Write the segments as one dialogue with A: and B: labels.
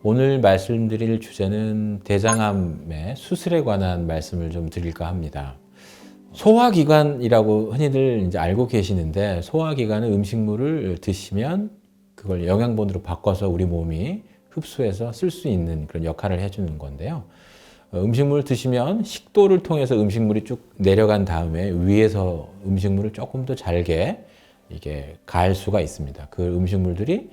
A: 오늘 말씀드릴 주제는 대장암의 수술에 관한 말씀을 좀 드릴까 합니다. 소화기관이라고 흔히들 이제 알고 계시는데, 소화기관은 음식물을 드시면 그걸 영양분으로 바꿔서 우리 몸이 흡수해서 쓸 수 있는 그런 역할을 해주는 건데요. 음식물을 드시면 식도를 통해서 음식물이 쭉 내려간 다음에 위에서 음식물을 조금 더 잘게 이게 갈 수가 있습니다. 그 음식물들이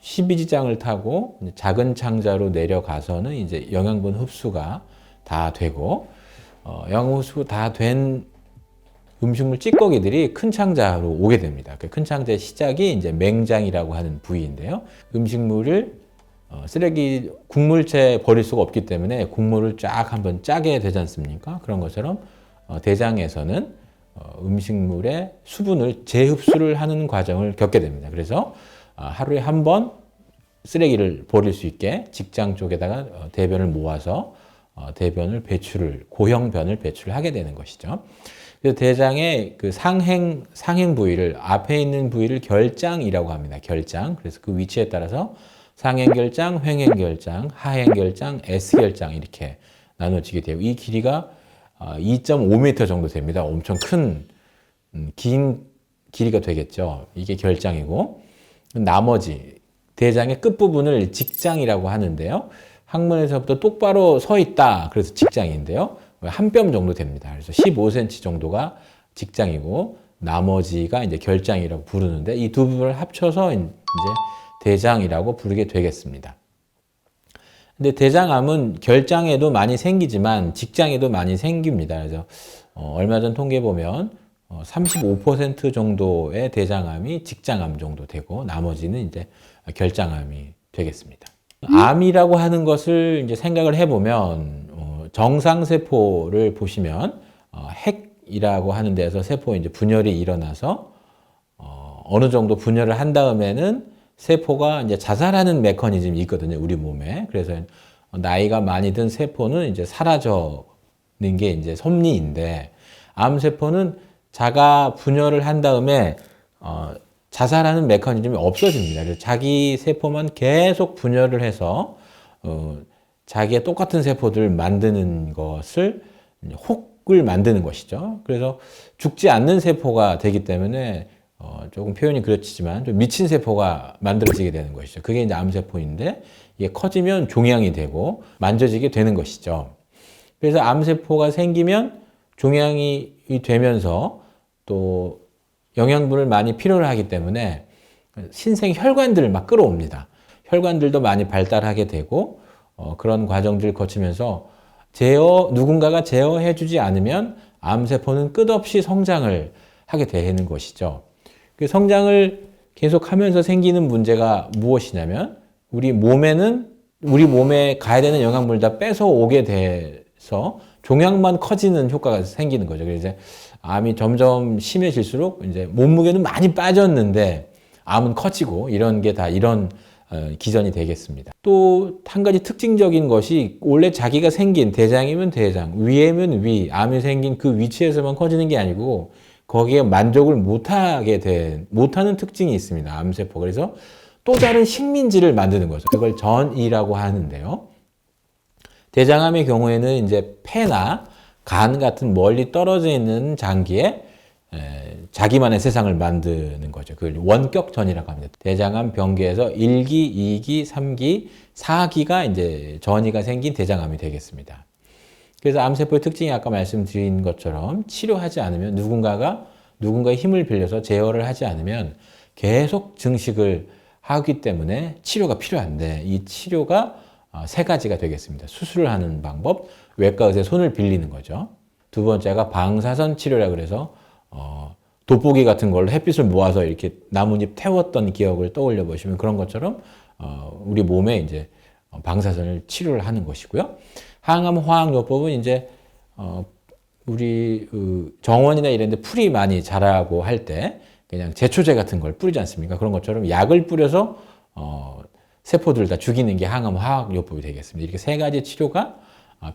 A: 십이지장을 타고 작은 창자로 내려가서는 이제 영양분 흡수가 다 되고, 영양분 흡수 다 된 음식물 찌꺼기들이 큰 창자로 오게 됩니다. 그 큰 창자의 시작이 이제 맹장이라고 하는 부위인데요. 음식물을 쓰레기 국물째 버릴 수가 없기 때문에 국물을 쫙 한번 짜게 되지 않습니까? 그런 것처럼 대장에서는 음식물의 수분을 재흡수를 하는 과정을 겪게 됩니다. 그래서 하루에 한 번 쓰레기를 버릴 수 있게 직장 쪽에다가 대변을 모아서 대변을 고형변을 배출을 하게 되는 것이죠. 그래서 대장의 그 상행 부위를, 앞에 있는 부위를 결장이라고 합니다. 결장. 그래서 그 위치에 따라서 상행결장, 횡행결장, 하행결장, S결장 이렇게 나눠지게 돼요. 이 길이가 2.5m 정도 됩니다. 엄청 긴 길이가 되겠죠. 이게 결장이고, 나머지 대장의 끝부분을 직장이라고 하는데요. 항문에서부터 똑바로 서 있다. 그래서 직장인데요. 한 뼘 정도 됩니다. 그래서 15cm 정도가 직장이고, 나머지가 이제 결장이라고 부르는데, 이 두 부분을 합쳐서 이제 대장이라고 부르게 되겠습니다. 근데 대장암은 결장에도 많이 생기지만 직장에도 많이 생깁니다. 그래서 얼마 전 통계 보면 35% 정도의 대장암이 직장암 정도 되고, 나머지는 이제 결장암이 되겠습니다. 암이라고 하는 것을 이제 생각을 해보면, 정상세포를 보시면 핵이라고 하는 데서 세포에 이제 분열이 일어나서 어느 정도 분열을 한 다음에는 세포가 이제 자살하는 메커니즘이 있거든요, 우리 몸에. 그래서 나이가 많이 든 세포는 이제 사라져는 게 이제 섭리인데, 암세포는 자가 분열을 한 다음에 자살하는 메커니즘이 없어집니다. 그래서 자기 세포만 계속 분열을 해서 자기의 똑같은 세포들을 만드는 것을 혹을 만드는 것이죠. 그래서 죽지 않는 세포가 되기 때문에 조금 표현이 그렇지만 좀 미친 세포가 만들어지게 되는 것이죠. 그게 이제 암세포인데, 이게 커지면 종양이 되고 만져지게 되는 것이죠. 그래서 암세포가 생기면 종양이 되면서 또 영양분을 많이 필요로 하기 때문에 신생 혈관들을 막 끌어옵니다. 혈관들도 많이 발달하게 되고, 그런 과정들을 거치면서 누군가가 제어해주지 않으면 암세포는 끝없이 성장을 하게 되는 것이죠. 그 성장을 계속하면서 생기는 문제가 무엇이냐면, 우리 몸에 가야 되는 영양분을 다 뺏어오게 돼서 종양만 커지는 효과가 생기는 거죠. 그래서 이제 암이 점점 심해질수록 이제 몸무게는 많이 빠졌는데 암은 커지고, 이런 게 다 이런 기전이 되겠습니다. 또 한 가지 특징적인 것이, 원래 자기가 생긴 대장이면 대장, 위에면 위, 암이 생긴 그 위치에서만 커지는 게 아니고 거기에 만족을 못하는 특징이 있습니다, 암세포. 그래서 또 다른 식민지를 만드는 거죠. 그걸 전이라고 하는데요. 대장암의 경우에는 이제 폐나 간 같은 멀리 떨어져 있는 장기에 자기만의 세상을 만드는 거죠. 그걸 원격전이라고 합니다. 대장암 병기에서 1기, 2기, 3기, 4기가 이제 전이가 생긴 대장암이 되겠습니다. 그래서 암세포의 특징이 아까 말씀드린 것처럼 치료하지 않으면, 누군가의 힘을 빌려서 제어를 하지 않으면 계속 증식을 하기 때문에 치료가 필요한데, 이 치료가 세 가지가 되겠습니다. 수술을 하는 방법, 외과 의사의 손을 빌리는 거죠. 두 번째가 방사선 치료라 그래서 돋보기 같은 걸로 햇빛을 모아서 이렇게 나뭇잎 태웠던 기억을 떠올려 보시면, 그런 것처럼 우리 몸에 이제 방사선을 치료를 하는 것이고요. 항암 화학요법은 이제 우리 정원이나 이런 데 풀이 많이 자라고 할 때 그냥 제초제 같은 걸 뿌리지 않습니까? 그런 것처럼 약을 뿌려서 세포들을 다 죽이는 게 항암 화학요법이 되겠습니다. 이렇게 세 가지 치료가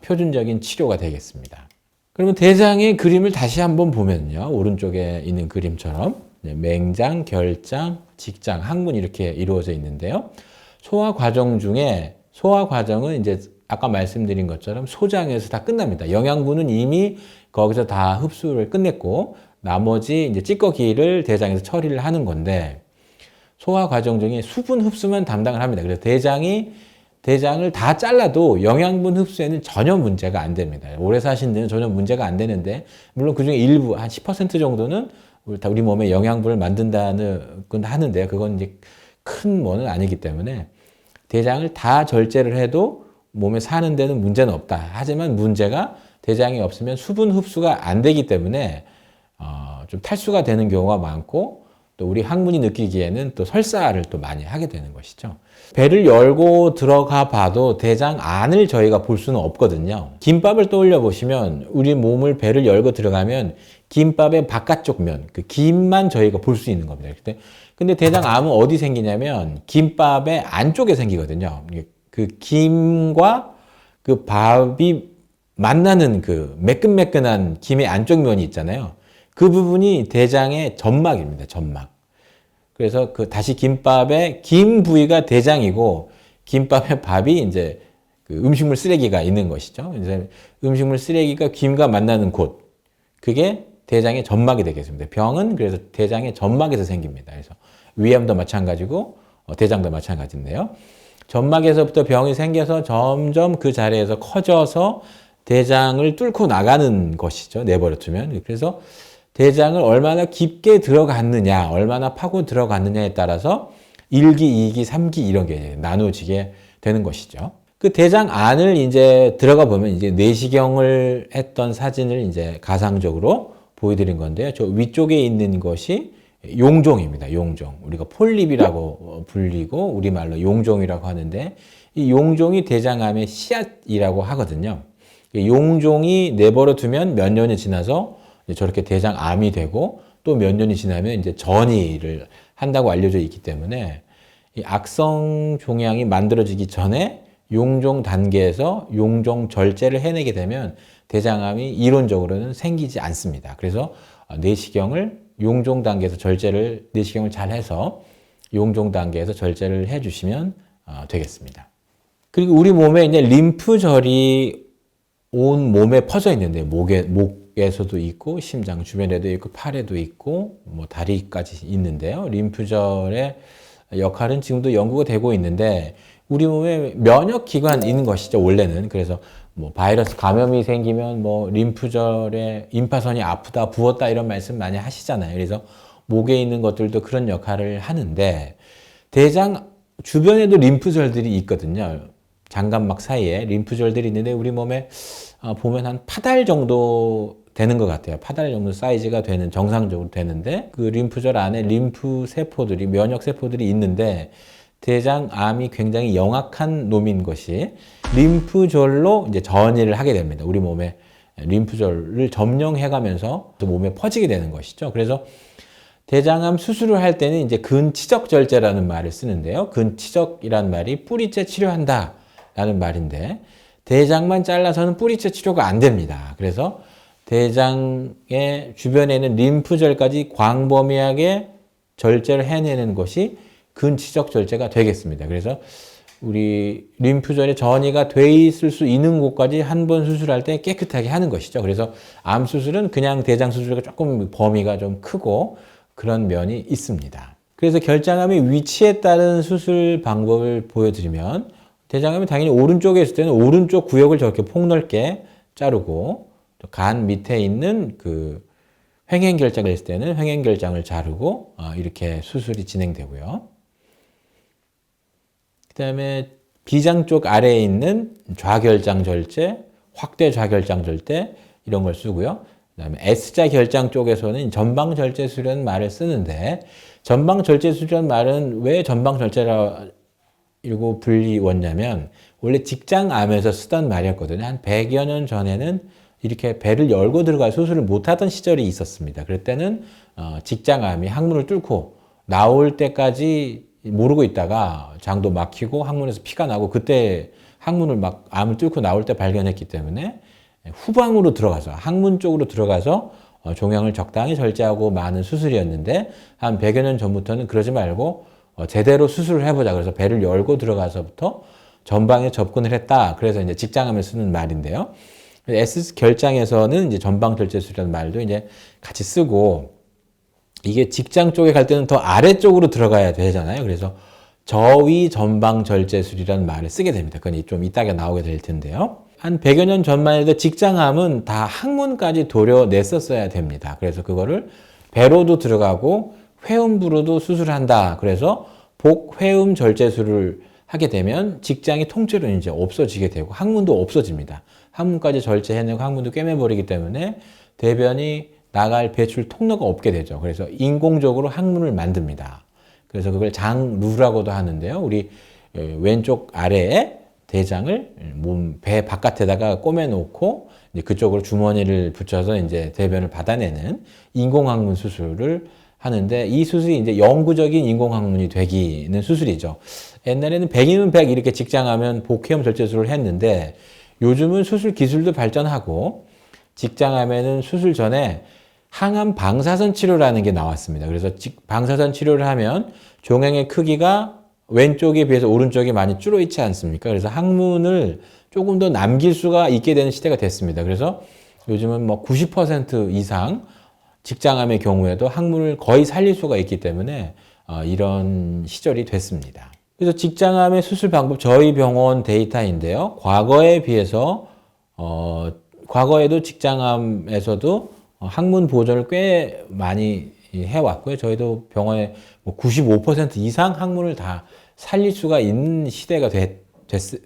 A: 표준적인 치료가 되겠습니다. 그러면 대장의 그림을 다시 한번 보면요, 오른쪽에 있는 그림처럼 맹장, 결장, 직장, 항문이 이렇게 이루어져 있는데요. 소화 과정 중에 소화 과정은 이제 아까 말씀드린 것처럼 소장에서 다 끝납니다. 영양분은 이미 거기서 다 흡수를 끝냈고 나머지 이제 찌꺼기를 대장에서 처리를 하는 건데 소화 과정 중에 수분 흡수만 담당을 합니다. 그래서 대장을 다 잘라도 영양분 흡수에는 전혀 문제가 안 됩니다. 오래 사신 데는 전혀 문제가 안 되는데 물론 그중에 일부 한 10% 정도는 우리 몸에 영양분을 만든다는 건 하는데요. 그건 이제 큰 뭐는 아니기 때문에 대장을 다 절제를 해도 몸에 사는 데는 문제는 없다. 하지만 문제가 대장이 없으면 수분 흡수가 안 되기 때문에 좀 탈수가 되는 경우가 많고 또 우리 항문이 느끼기에는 또 설사를 또 많이 하게 되는 것이죠. 배를 열고 들어가 봐도 대장 안을 저희가 볼 수는 없거든요. 김밥을 떠올려 보시면 우리 몸을 배를 열고 들어가면 김밥의 바깥쪽 면, 그 김만 저희가 볼 수 있는 겁니다. 근데 대장 암은 어디 생기냐면 김밥의 안쪽에 생기거든요. 그 김과 그 밥이 만나는 그 매끈매끈한 김의 안쪽 면이 있잖아요. 그 부분이 대장의 점막입니다. 점막. 그래서 그 다시 김밥의 김 부위가 대장이고 김밥의 밥이 이제 그 음식물 쓰레기가 있는 것이죠. 이제 음식물 쓰레기가 김과 만나는 곳. 그게 대장의 점막이 되겠습니다. 병은 그래서 대장의 점막에서 생깁니다. 그래서 위암도 마찬가지고 대장도 마찬가지인데요. 점막에서부터 병이 생겨서 점점 그 자리에서 커져서 대장을 뚫고 나가는 것이죠. 내버려 두면. 그래서 대장을 얼마나 깊게 들어갔느냐, 얼마나 파고 들어갔느냐에 따라서 1기, 2기, 3기 이런 게 나눠지게 되는 것이죠. 그 대장 안을 이제 들어가 보면 이제 내시경을 했던 사진을 이제 가상적으로 보여드린 건데요. 저 위쪽에 있는 것이 용종입니다. 용종. 우리가 폴립이라고 불리고 우리말로 용종이라고 하는데 이 용종이 대장암의 씨앗이라고 하거든요. 용종이 내버려 두면 몇 년이 지나서 저렇게 대장암이 되고 또 몇 년이 지나면 이제 전이를 한다고 알려져 있기 때문에 이 악성 종양이 만들어지기 전에 용종 단계에서 용종 절제를 해내게 되면 대장암이 이론적으로는 생기지 않습니다. 그래서 내시경을 용종 단계에서 내시경을 잘 해서 용종 단계에서 절제를 해주시면 되겠습니다. 그리고 우리 몸에 이제 림프절이 온 몸에 퍼져 있는데 목에서도 있고 심장 주변에도 있고 팔에도 있고 뭐 다리까지 있는데요. 림프절의 역할은 지금도 연구가 되고 있는데 우리 몸에 면역 기관이 있는 것이죠. 원래는. 그래서 뭐 바이러스 감염이 생기면 뭐 림프절에 임파선이 아프다, 부었다 이런 말씀 많이 하시잖아요. 그래서 목에 있는 것들도 그런 역할을 하는데 대장 주변에도 림프절들이 있거든요. 장관막 사이에 림프절들이 있는데 우리 몸에 보면 한 파달 정도 되는 것 같아요. 파달 정도 사이즈가 되는, 정상적으로 되는데 그 림프절 안에 림프 세포들이, 면역 세포들이 있는데 대장암이 굉장히 영악한 놈인 것이 림프절로 이제 전이를 하게 됩니다. 우리 몸에 림프절을 점령해가면서 몸에 퍼지게 되는 것이죠. 그래서 대장암 수술을 할 때는 이제 근치적 절제라는 말을 쓰는데요. 근치적이란 말이 뿌리째 치료한다 라는 말인데 대장만 잘라서는 뿌리째 치료가 안 됩니다. 그래서 대장의 주변에 있는 림프절까지 광범위하게 절제를 해내는 것이 근치적 절제가 되겠습니다. 그래서 우리 림프절에 전이가 돼 있을 수 있는 곳까지 한 번 수술할 때 깨끗하게 하는 것이죠. 그래서 암 수술은 그냥 대장 수술과 조금 범위가 좀 크고 그런 면이 있습니다. 그래서 결장암의 위치에 따른 수술 방법을 보여드리면 대장암이 당연히 오른쪽에 있을 때는 오른쪽 구역을 저렇게 폭넓게 자르고 또 간 밑에 있는 그 횡행결장을 했을 때는 횡행결장을 자르고 이렇게 수술이 진행되고요. 그 다음에 비장 쪽 아래에 있는 좌결장 절제, 확대 좌결장 절제 이런 걸 쓰고요. 그 다음에 S자 결장 쪽에서는 전방 절제 수술이라는 말을 쓰는데 전방 절제 수술이라는 말은 왜 전방 절제라고 불리웠냐면 원래 직장암에서 쓰던 말이었거든요. 한 100여 년 전에는 이렇게 배를 열고 들어갈 수술을 못하던 시절이 있었습니다. 그럴 때는 직장암이 항문을 뚫고 나올 때까지 모르고 있다가 장도 막히고 항문에서 피가 나고 그때 항문을 막 암을 뚫고 나올 때 발견했기 때문에 후방으로 들어가서 항문 쪽으로 들어가서 종양을 적당히 절제하고 많은 수술이었는데 한 100여 년 전부터는 그러지 말고 제대로 수술을 해보자. 그래서 배를 열고 들어가서부터 전방에 접근을 했다. 그래서 이제 직장암에 쓰는 말인데요. S 결장에서는 이제 전방절제술이라는 말도 이제 같이 쓰고, 이게 직장 쪽에 갈 때는 더 아래쪽으로 들어가야 되잖아요. 그래서 저위 전방절제술이라는 말을 쓰게 됩니다. 그건 좀 이따가 나오게 될 텐데요. 한 100여 년 전만 해도 직장암은 다 항문까지 도려냈었어야 됩니다. 그래서 그거를 배로도 들어가고 회음부로도 수술한다. 그래서 복회음 절제술을 하게 되면 직장이 통째로 이제 없어지게 되고 항문도 없어집니다. 항문까지 절제해내고 항문도 꿰매버리기 때문에 대변이 나갈 배출 통로가 없게 되죠. 그래서 인공적으로 항문을 만듭니다. 그래서 그걸 장루라고도 하는데요. 우리 왼쪽 아래에 대장을 배 바깥에다가 꼬매놓고 이제 그쪽으로 주머니를 붙여서 이제 대변을 받아내는 인공항문 수술을 하는데, 이 수술이 이제 영구적인 인공항문이 되기는 수술이죠. 옛날에는 100이면 100 이렇게 직장하면 복회음 절제술을 했는데, 요즘은 수술 기술도 발전하고 직장암에는 수술 전에 항암 방사선 치료라는 게 나왔습니다. 그래서 방사선 치료를 하면 종양의 크기가 왼쪽에 비해서 오른쪽이 많이 줄어 있지 않습니까? 그래서 항문을 조금 더 남길 수가 있게 되는 시대가 됐습니다. 그래서 요즘은 뭐 90% 이상 직장암의 경우에도 항문을 거의 살릴 수가 있기 때문에 이런 시절이 됐습니다. 그래서 직장암의 수술 방법, 저희 병원 데이터인데요. 과거에 비해서 과거에도 직장암에서도 항문 보존을 꽤 많이 해왔고요. 저희도 병원에 95% 이상 항문을 다 살릴 수가 있는 시대가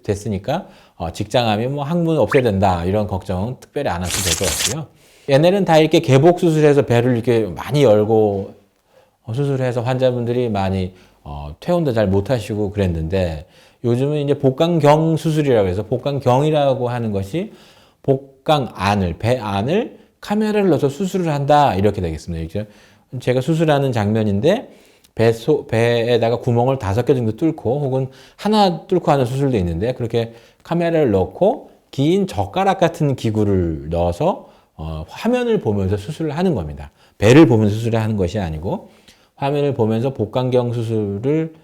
A: 됐으니까 직장암이 뭐 항문 없애야 된다 이런 걱정 특별히 안 하셔도 될 것 같고요. 옛날에는 다 이렇게 개복 수술해서 배를 이렇게 많이 열고 수술해서 환자분들이 많이 퇴원도 잘 못하시고 그랬는데, 요즘은 이제 복강경 수술이라고 해서, 복강경이라고 하는 것이 복강 안을, 배 안을 카메라를 넣어서 수술을 한다 이렇게 되겠습니다. 제가 수술하는 장면인데 배에다가 구멍을 5개 정도 뚫고 혹은 하나 뚫고 하는 수술도 있는데, 그렇게 카메라를 넣고 긴 젓가락 같은 기구를 넣어서 화면을 보면서 수술을 하는 겁니다. 배를 보면서 수술을 하는 것이 아니고 화면을 보면서 복강경 수술을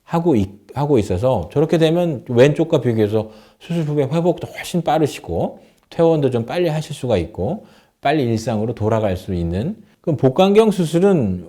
A: 하고 있어서, 저렇게 되면 왼쪽과 비교해서 수술 후에 회복도 훨씬 빠르시고 퇴원도 좀 빨리 하실 수가 있고 빨리 일상으로 돌아갈 수 있는. 그럼 복강경 수술은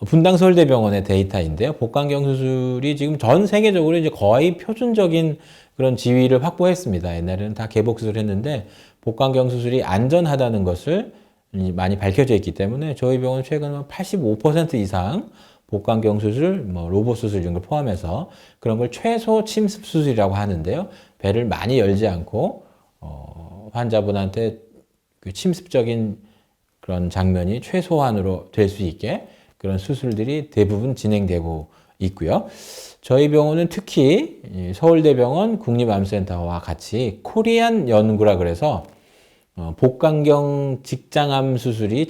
A: 분당서울대병원의 데이터인데요. 복강경 수술이 지금 전 세계적으로 이제 거의 표준적인 그런 지위를 확보했습니다. 옛날에는 다 개복 수술을 했는데 복강경 수술이 안전하다는 것을 많이 밝혀져 있기 때문에 저희 병원은 최근 85% 이상 복강경 수술, 뭐 로봇 수술 이런 걸 포함해서 그런 걸 최소 침습 수술이라고 하는데요. 배를 많이 열지 않고 환자분한테 그 침습적인 그런 장면이 최소한으로 될 수 있게 그런 수술들이 대부분 진행되고 있고요. 저희 병원은 특히 서울대병원 국립암센터와 같이 코리안 연구라 그래서 복강경 직장암 수술이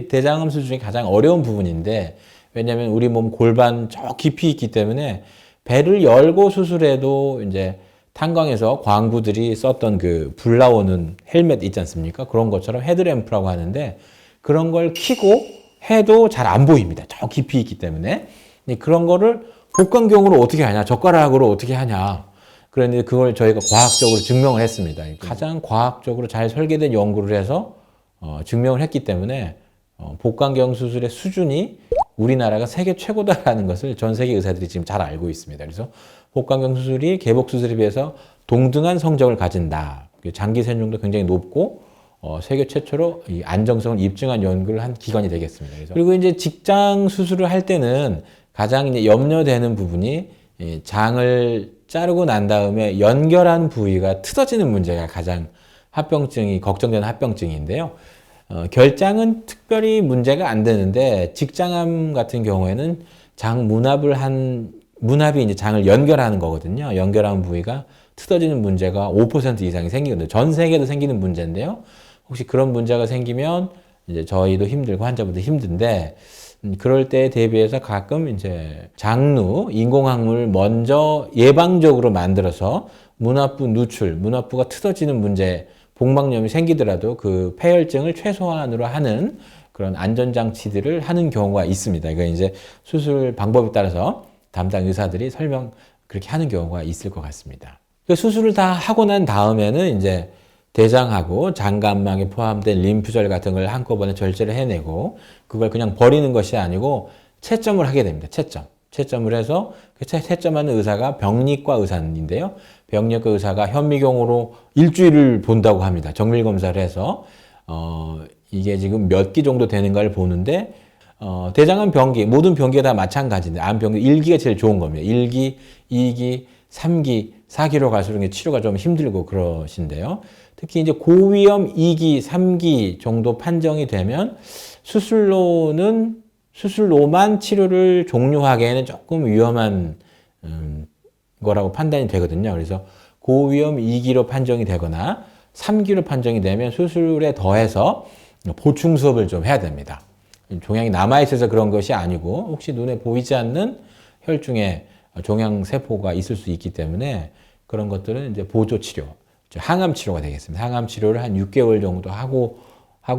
A: 대장암 수술 중에 가장 어려운 부분인데, 왜냐하면 우리 몸 골반 저 깊이 있기 때문에 배를 열고 수술해도 이제 탄광에서 광부들이 썼던 그 불 나오는 헬멧 있지 않습니까? 그런 것처럼 헤드램프라고 하는데, 그런 걸 켜고 해도 잘 안 보입니다. 저 깊이 있기 때문에. 그런 거를 복강경으로 어떻게 하냐, 젓가락으로 어떻게 하냐. 그런데 그걸 저희가 과학적으로 증명을 했습니다. 가장 과학적으로 잘 설계된 연구를 해서 증명을 했기 때문에 복강경 수술의 수준이 우리나라가 세계 최고다라는 것을 전 세계 의사들이 지금 잘 알고 있습니다. 그래서 복강경 수술이 개복 수술에 비해서 동등한 성적을 가진다. 장기 생존도 굉장히 높고 세계 최초로 이 안정성을 입증한 연구를 한 기관이 되겠습니다. 그리고 이제 직장 수술을 할 때는 가장 이제 염려되는 부분이 장을 자르고 난 다음에 연결한 부위가 트어지는 문제가 가장 걱정되는 합병증인데요. 결장은 특별히 문제가 안 되는데, 직장암 같은 경우에는 문합이 이제 장을 연결하는 거거든요. 연결한 부위가 트어지는 문제가 5% 이상이 생기거든요. 전 세계도 생기는 문제인데요. 혹시 그런 문제가 생기면 이제 저희도 힘들고 환자분도 힘든데, 그럴 때에 대비해서 가끔 이제 인공항문을 먼저 예방적으로 만들어서 문합부가 트어지는 문제, 복막염이 생기더라도 그 폐혈증을 최소한으로 하는 그런 안전장치들을 하는 경우가 있습니다. 이거 이제 수술 방법에 따라서 담당 의사들이 그렇게 하는 경우가 있을 것 같습니다. 수술을 다 하고 난 다음에는 이제 대장하고 장간막에 포함된 림프절 같은 걸 한꺼번에 절제를 해내고 그걸 그냥 버리는 것이 아니고 채점을 하게 됩니다. 채점을 해서 그 채점하는 의사가 병리과 의사인데요. 병리과 의사가 현미경으로 일주일을 본다고 합니다. 정밀 검사를 해서 이게 지금 몇 기 정도 되는가를 보는데 대장암 병기, 모든 병기가 다 마찬가지인데 암 병기 1기가 제일 좋은 겁니다. 1기, 2기, 3기, 4기로 갈수록 치료가 좀 힘들고 그러신데요. 특히 이제 고위험 2기, 3기 정도 판정이 되면 수술로만 치료를 종료하기에는 조금 위험한 거라고 판단이 되거든요. 그래서 고위험 2기로 판정이 되거나 3기로 판정이 되면 수술에 더해서 보충 수업을 좀 해야 됩니다. 종양이 남아있어서 그런 것이 아니고 혹시 눈에 보이지 않는 혈중에 종양세포가 있을 수 있기 때문에 그런 것들은 이제 보조치료, 항암 치료가 되겠습니다. 항암 치료를 한 6개월 정도 하고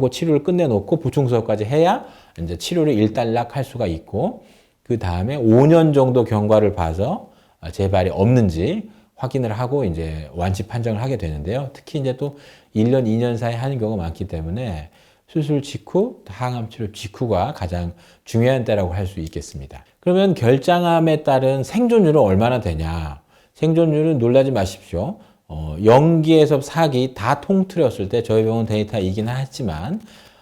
A: 치료를 끝내놓고 보충 수업까지 해야 이제 치료를 일단락할 수가 있고 그 다음에 5년 정도 경과를 봐서 재발이 없는지 확인을 하고 이제 완치 판정을 하게 되는데요. 특히 이제 또 1년, 2년 사이에 하는 경우가 많기 때문에 수술 직후, 항암 치료 직후가 가장 중요한 때라고 할 수 있겠습니다. 그러면 결장암에 따른 생존율은 얼마나 되냐? 생존율은 놀라지 마십시오. 0기에서 4기 다 통틀었을 때 저희 병원 데이터이긴 하지만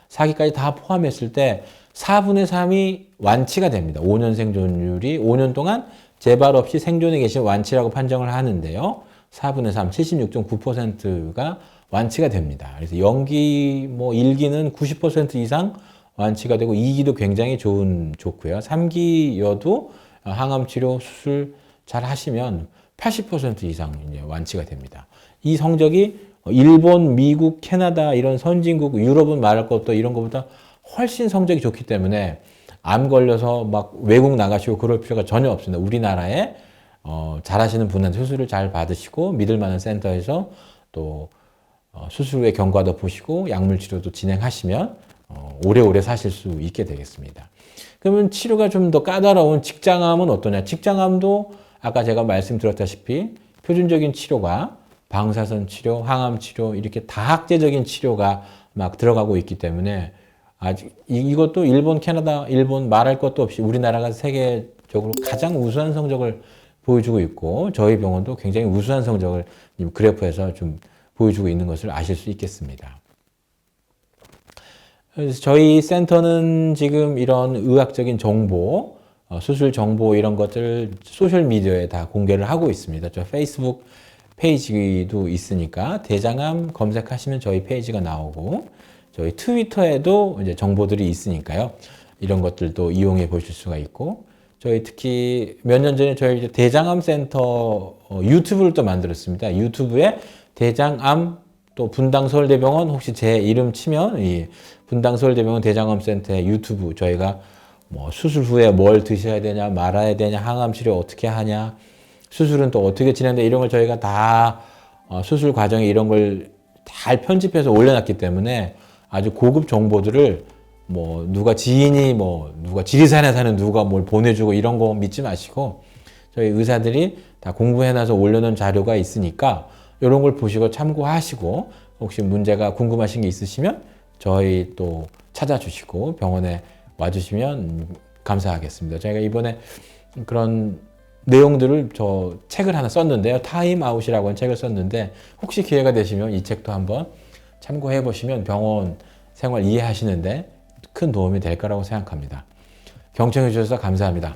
A: 4기까지 다 포함했을 때 4분의 3이 완치가 됩니다. 5년 생존율이 5년 동안 재발 없이 생존해 계신 완치라고 판정을 하는데요. 4분의 3, 76.9%가 완치가 됩니다. 그래서 0기, 1기는 90% 이상 완치가 되고 2기도 굉장히 좋고요. 3기여도 항암 치료 수술 잘 하시면 80% 이상 이제 완치가 됩니다. 이 성적이 일본, 미국, 캐나다 이런 선진국, 유럽은 말할 것도 이런 것보다 훨씬 성적이 좋기 때문에 암 걸려서 막 외국 나가시고 그럴 필요가 전혀 없습니다. 우리나라에 잘하시는 분한테 수술을 잘 받으시고 믿을 만한 센터에서 또 수술 후에 경과도 보시고 약물 치료도 진행하시면 오래오래 사실 수 있게 되겠습니다. 그러면 치료가 좀 더 까다로운 직장암은 어떠냐? 직장암도 아까 제가 말씀드렸다시피 표준적인 치료가 방사선 치료, 항암 치료 이렇게 다학제적인 치료가 막 들어가고 있기 때문에 아직 이것도 일본, 캐나다, 일본 말할 것도 없이 우리나라가 세계적으로 가장 우수한 성적을 보여주고 있고 저희 병원도 굉장히 우수한 성적을 그래프에서 좀 보여주고 있는 것을 아실 수 있겠습니다. 그래서 저희 센터는 지금 이런 의학적인 정보, 수술 정보 이런 것들을 소셜미디어에 다 공개를 하고 있습니다. 저 페이스북 페이지도 있으니까 대장암 검색하시면 저희 페이지가 나오고 저희 트위터에도 이제 정보들이 있으니까요. 이런 것들도 이용해 보실 수가 있고 저희 특히 몇 년 전에 저희 대장암 센터 유튜브를 또 만들었습니다. 유튜브에 대장암 또 분당서울대병원 혹시 제 이름 치면 이 분당서울대병원 대장암 센터의 유튜브 저희가 뭐 수술 후에 뭘 드셔야 되냐 말아야 되냐 항암 치료 어떻게 하냐 수술은 또 어떻게 진행돼 이런 걸 저희가 다 수술 과정에 이런 걸 잘 편집해서 올려놨기 때문에 아주 고급 정보들을 뭐 누가 지인이 뭐 누가 지리산에 사는 누가 뭘 보내주고 이런 거 믿지 마시고 저희 의사들이 다 공부해놔서 올려놓은 자료가 있으니까 이런 걸 보시고 참고하시고 혹시 문제가 궁금하신 게 있으시면 저희 또 찾아주시고 병원에 와주시면 감사하겠습니다. 저희가 이번에 그런 내용들을 저 책을 하나 썼는데요. 타임아웃이라고 하는 책을 썼는데 혹시 기회가 되시면 이 책도 한번 참고해 보시면 병원 생활 이해하시는데 큰 도움이 될 거라고 생각합니다. 경청해 주셔서 감사합니다.